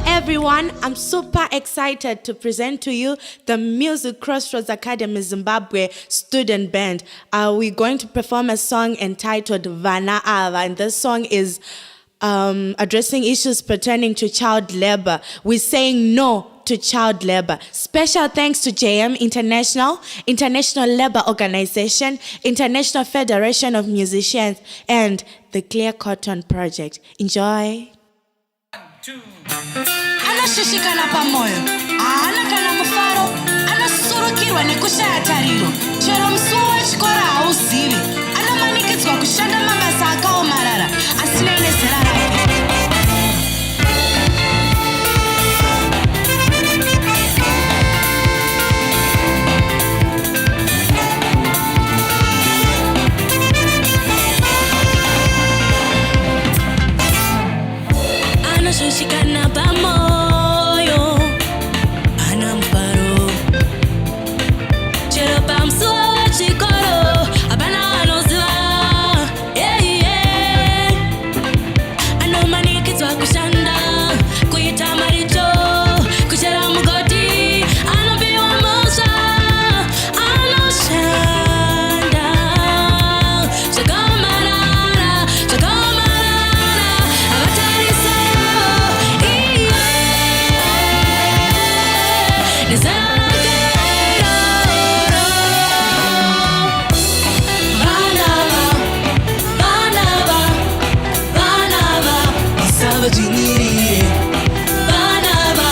Everyone, I'm super excited to present to you the Music Crossroads Academy Zimbabwe student band. We're going to perform a song entitled Vana Ava, and this song is addressing issues pertaining to child labor. We're saying no to child labor. Special thanks to JM International, International Labor Organization, International Federation of Musicians, and the Clear Cotton Project. Enjoy. 1, 2. Anashishikana pamoyo, kana mufaro, anasurukirwa nekushaya tariro, chero musuwo wechikora hauzivi, anomanikidzwa kushanda mabasa akaomarara, asina nezera rake. Anashishikana pamoyo, ana mfaro, chero pamsuwa wachikoro, abana anoziva, anomanikidzwa kushanda, kuita maricho, kuchera mugodi, anopiwa mosha, anoshanda, zvakaomarara, avatarisa. Vana Ava,